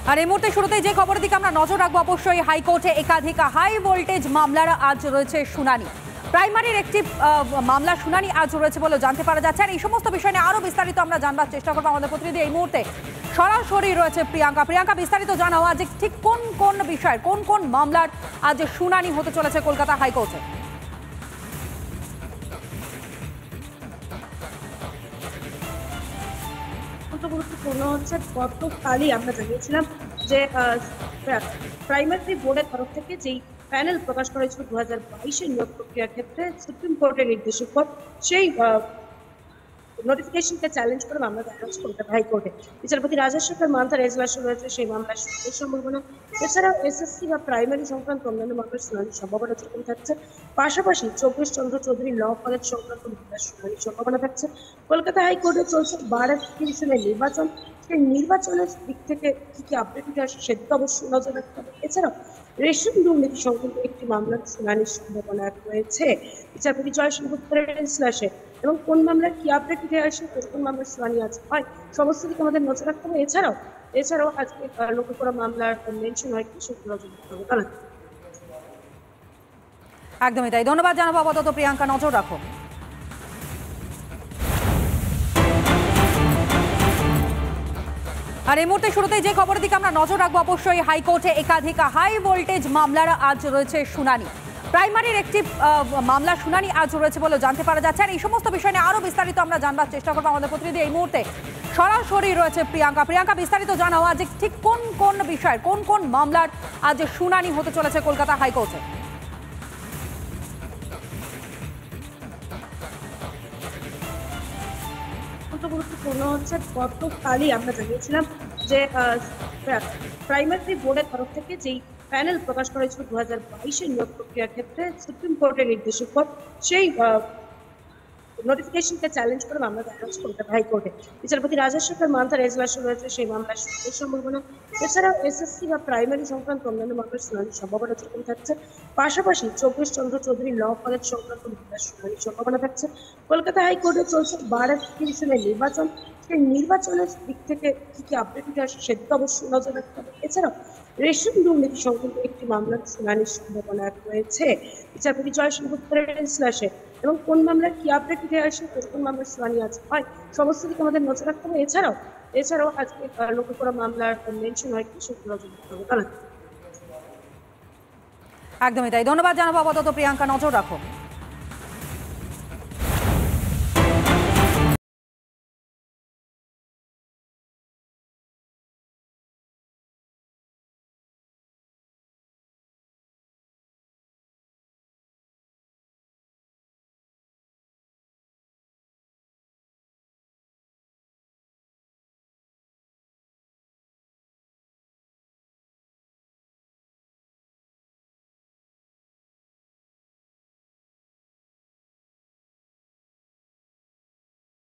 আর এই মুহূর্তে শুরুতেই যে খবরের দিকে আমরা নজর রাখবো, অবশ্যই হাইকোর্টে একাধিক হাই ভোল্টেজ মামলার আজ রয়েছে শুনানি। প্রাইমারির একটি মামলা শুনানি আজ রয়েছে বলে জানতে পারা যাচ্ছে। আর এই সমস্ত বিষয় নিয়ে আরো বিস্তারিত আমরা জানবার চেষ্টা করবো। আমাদের প্রতিনিধি এই মুহূর্তে সরাসরি রয়েছে প্রিয়াঙ্কা। বিস্তারিত জানাও আজ ঠিক কোন কোন বিষয়, কোন কোন মামলার আজ শুনানি হতে চলেছে কলকাতা হাইকোর্টে? গুরুত্বপূর্ণ হচ্ছে, গতকালই আমরা জানিয়েছিলাম যে প্রাইমারি বোর্ডের তরফ থেকে যেই প্যানেল প্রকাশ করা হয়েছিল 2022-এর নিয়োগ প্রক্রিয়ার ক্ষেত্রে সুপ্রিম কোর্টের নির্দেশের পর সেই নোটিফিকেশনকে চ্যালেঞ্জ করে মামলা দায়ের হচ্ছে কলকাতা হাইকোর্টে। বিচারপতি রাজেশেখর মান্থার এজলাসে রয়েছে সেই মামলার শুনানির সম্ভাবনা। এছাড়াও এসএসসি বা প্রাইমারি সংক্রান্ত অন্যান্য মামলার শুনানির সম্ভাবনা যেরকম থাকছে, পাশাপাশি যোগেশ চন্দ্র চৌধুরী ল কলেজ সংক্রান্ত মামলার শুনানির সম্ভাবনা থাকছে। কলকাতা হাইকোর্টে চলছে বার অ্যাসোসিয়েশনের নির্বাচন, সেই নির্বাচনের দিক থেকে কি কি আপডেট উঠে আসে সেদিকে অবশ্যই নজর রাখতে হবে। এছাড়াও রেশন দুর্নীতি সংক্রান্ত একটি মামলার শুনানির সম্ভাবনা রয়েছে বিচারপতি জয়সেন গুপ্তের এজলাসে, এবং কোন মামলার কি আপডেট উঠে আসে, কোন মামলার শুনানি আজ হয়, সমস্ত দিকে আমাদের নজর রাখতে হবে। এছাড়াও আজকে নতুন করে মামলার মেনশন হয় কি সেগুলো নজর রাখতে হবে। একদমই তাই, ধন্যবাদ জানাবো আপাতত প্রিয়াঙ্কা, নজর রাখো। আর এই মুহূর্তে শুরুতেই যে খবরের দিকে আমরা নজর রাখবো, অবশ্যই হাইকোর্টে একাধিক হাই ভোল্টেজ মামলার আজ রয়েছে শুনানি। প্রাইমারির একটি মামলা শুনানি আজ রয়েছে বলে জানতে পারা যাচ্ছে। আর এই সমস্ত বিষয় নিয়ে আরো বিস্তারিত আমরা জানবার চেষ্টা করবো। আমাদের প্রতিনিধি এই মুহূর্তে সরাসরি রয়েছে প্রিয়াঙ্কা, বিস্তারিত জানাও আজ ঠিক কোন কোন বিষয়, কোন কোন মামলার আজ শুনানি হতে চলেছে কলকাতা হাইকোর্টে? গুরুত্বপূর্ণ হচ্ছে, গতকালই আমরা জানিয়েছিলাম যে প্রাইমারি বোর্ডের তরফ থেকে যেই প্যানেল প্রকাশ করা হয়েছিল 2022-এর নিয়োগ প্রক্রিয়ার ক্ষেত্রে সুপ্রিম কোর্টের নির্দেশের পর সেই নোটিফিকেশনকে চ্যালেঞ্জ করে মামলা দায়ের হচ্ছে কলকাতা হাইকোর্টে। বিচারপতি রাজেশেখর মান্থার এজলাসে রয়েছে সেই মামলার শুনানির সম্ভাবনা। এছাড়াও এসএসসি বা প্রাইমারি সংক্রান্ত অন্যান্য মামলার শুনানির সম্ভাবনা যেরকম থাকছে, পাশাপাশি যোগেশ চন্দ্র চৌধুরী ল কলেজ সংক্রান্ত মামলার শুনানির সম্ভাবনা থাকছে। কলকাতা হাইকোর্টে চলছে বার অ্যাসোসিয়েশনের নির্বাচন, সেই নির্বাচনের দিক থেকে কি কি আপডেট উঠে আসে সেদিকে অবশ্যই নজর রাখতে হবে। এছাড়াও রেশন দুর্নীতি সংক্রান্ত একটি মামলার শুনানির সম্ভাবনা রয়েছে বিচারপতি জয়সেন গুপ্তের এজলাসে, এবং কোন মামলার কি আপডেট উঠে আসে, কোন মামলার শুনানি আজ হয়, সমস্ত দিকে আমাদের নজর রাখতে হবে। এছাড়াও আজকে নতুন করে মামলার মেনশন হয় কি সেগুলো নজর রাখতে হবে। একদমই তাই, ধন্যবাদ জানাবো আপাতত প্রিয়াঙ্কা, নজর রাখো।